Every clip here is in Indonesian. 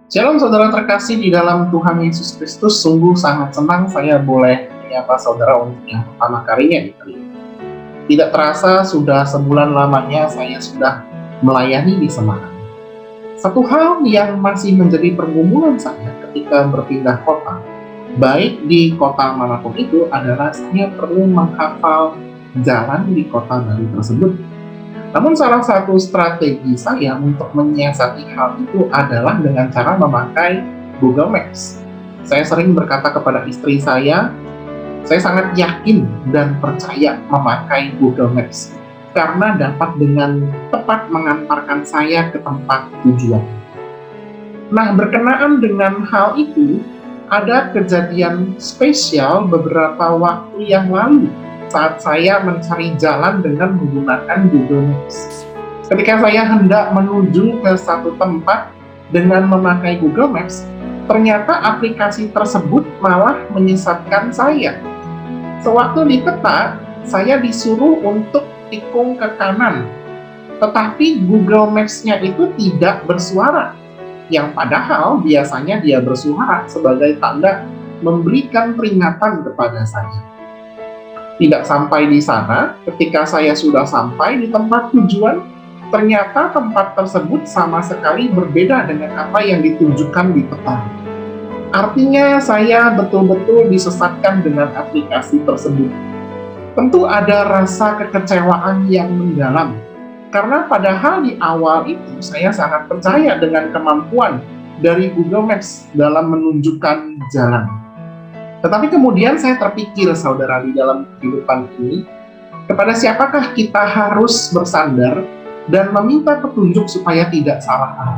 Shalom saudara terkasih di dalam Tuhan Yesus Kristus, sungguh sangat senang saya boleh menyapa saudara untuk yang pertama kalinya di kali ini. Tidak terasa sudah sebulan lamanya saya sudah melayani di Semarang. Satu hal yang masih menjadi pergumulan saya ketika berpindah kota, baik di kota manapun itu, adalah saya perlu menghafal jalan di kota baru tersebut. Namun salah satu strategi saya untuk menyiasati hal itu adalah dengan cara memakai Google Maps. Saya sering berkata kepada istri saya sangat yakin dan percaya memakai Google Maps karena dapat dengan tepat mengantarkan saya ke tempat tujuan. Nah, berkenaan dengan hal itu, ada kejadian spesial beberapa waktu yang lalu saat saya mencari jalan dengan menggunakan Google Maps. Ketika saya hendak menuju ke satu tempat dengan memakai Google Maps, ternyata aplikasi tersebut malah menyesatkan saya. Sewaktu di peta, saya disuruh untuk tikung ke kanan, tetapi Google Maps-nya itu tidak bersuara, yang padahal biasanya dia bersuara sebagai tanda memberikan peringatan kepada saya. Tidak sampai di sana, ketika saya sudah sampai di tempat tujuan, ternyata tempat tersebut sama sekali berbeda dengan apa yang ditunjukkan di peta. Artinya saya betul-betul disesatkan dengan aplikasi tersebut. Tentu ada rasa kekecewaan yang mendalam, karena padahal di awal itu saya sangat percaya dengan kemampuan dari Google Maps dalam menunjukkan jalan. Tetapi kemudian saya terpikir, saudara, di dalam kehidupan ini, kepada siapakah kita harus bersandar dan meminta petunjuk supaya tidak salah arah.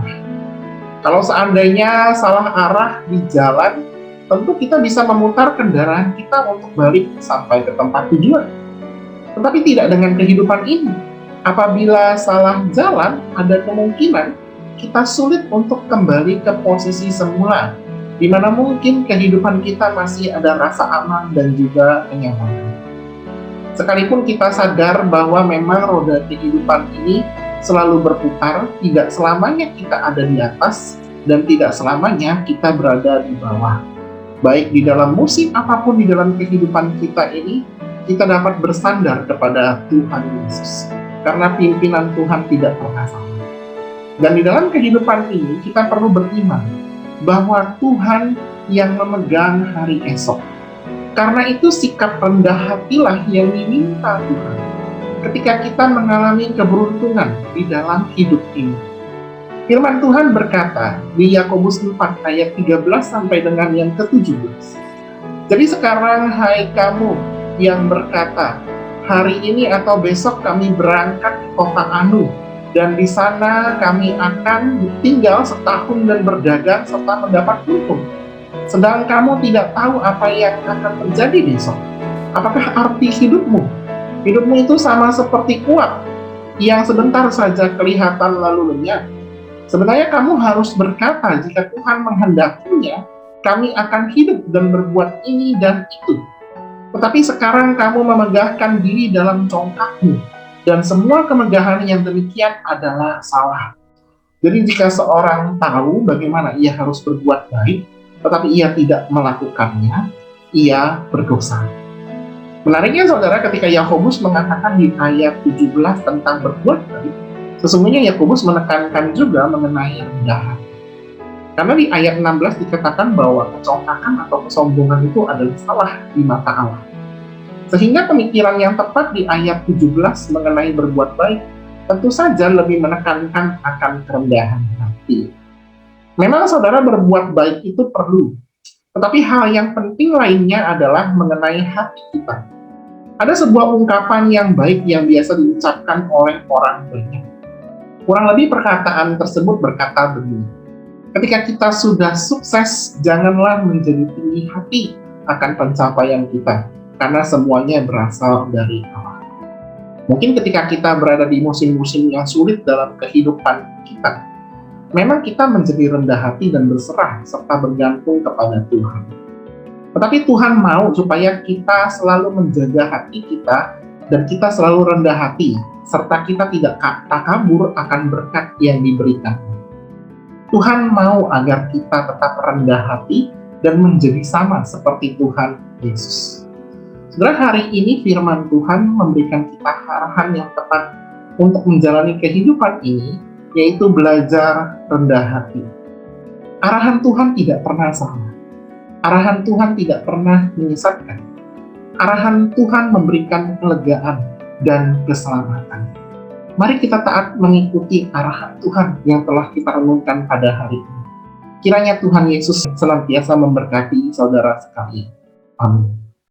Kalau seandainya salah arah di jalan, tentu kita bisa memutar kendaraan kita untuk balik sampai ke tempat tujuan. Tetapi tidak dengan kehidupan ini. Apabila salah jalan, ada kemungkinan kita sulit untuk kembali ke posisi semula, di mana mungkin kehidupan kita masih ada rasa aman dan juga kenyamanan. Sekalipun kita sadar bahwa memang roda kehidupan ini selalu berputar, tidak selamanya kita ada di atas dan tidak selamanya kita berada di bawah. Baik di dalam musim apapun di dalam kehidupan kita ini, kita dapat bersandar kepada Tuhan Yesus, karena pimpinan Tuhan tidak pernah salah. Dan di dalam kehidupan ini kita perlu beriman bahwa Tuhan yang memegang hari esok. Karena itu sikap rendah hatilah yang diminta Tuhan ketika kita mengalami keberuntungan di dalam hidup ini. Firman Tuhan berkata di Yakobus 4 ayat 13 sampai dengan yang ke-17. Jadi sekarang hai kamu yang berkata, hari ini atau besok kami berangkat ke kota Anu, dan di sana kami akan tinggal setahun dan berdagang serta mendapat untung. Sedang kamu tidak tahu apa yang akan terjadi besok. Apakah arti hidupmu? Hidupmu itu sama seperti uap yang sebentar saja kelihatan lalu lenyap. Sebenarnya kamu harus berkata, jika Tuhan menghendakinya, kami akan hidup dan berbuat ini dan itu. Tetapi sekarang kamu memegahkan diri dalam congkakmu, dan semua kemegahan yang demikian adalah salah. Jadi jika seorang tahu bagaimana ia harus berbuat baik, tetapi ia tidak melakukannya, ia berdosa. Menariknya saudara, ketika Yakobus mengatakan di ayat 17 tentang berbuat baik, sesungguhnya Yakobus menekankan juga mengenai rendah hati. Karena di ayat 16 dikatakan bahwa kecongkakan atau kesombongan itu adalah salah di mata Allah. Sehingga pemikiran yang tepat di ayat 17 mengenai berbuat baik tentu saja lebih menekankan akan kerendahan hati. Memang saudara, berbuat baik itu perlu, tetapi hal yang penting lainnya adalah mengenai hati kita. Ada sebuah ungkapan yang baik yang biasa diucapkan oleh orang banyak. Kurang lebih perkataan tersebut berkata begini, ketika kita sudah sukses, janganlah menjadi tinggi hati akan pencapaian kita, karena semuanya berasal dari Allah. Mungkin ketika kita berada di musim-musim yang sulit dalam kehidupan kita, memang kita menjadi rendah hati dan berserah serta bergantung kepada Tuhan. Tetapi Tuhan mau supaya kita selalu menjaga hati kita dan kita selalu rendah hati, serta kita tidak takabur akan berkat yang diberikan. Tuhan mau agar kita tetap rendah hati dan menjadi sama seperti Tuhan Yesus. Saudara, hari ini firman Tuhan memberikan kita arahan yang tepat untuk menjalani kehidupan ini, yaitu belajar rendah hati. Arahan Tuhan tidak pernah salah. Arahan Tuhan tidak pernah menyesatkan. Arahan Tuhan memberikan kelegaan dan keselamatan. Mari kita taat mengikuti arahan Tuhan yang telah kita renungkan pada hari ini. Kiranya Tuhan Yesus senantiasa memberkati saudara sekalian. Amin.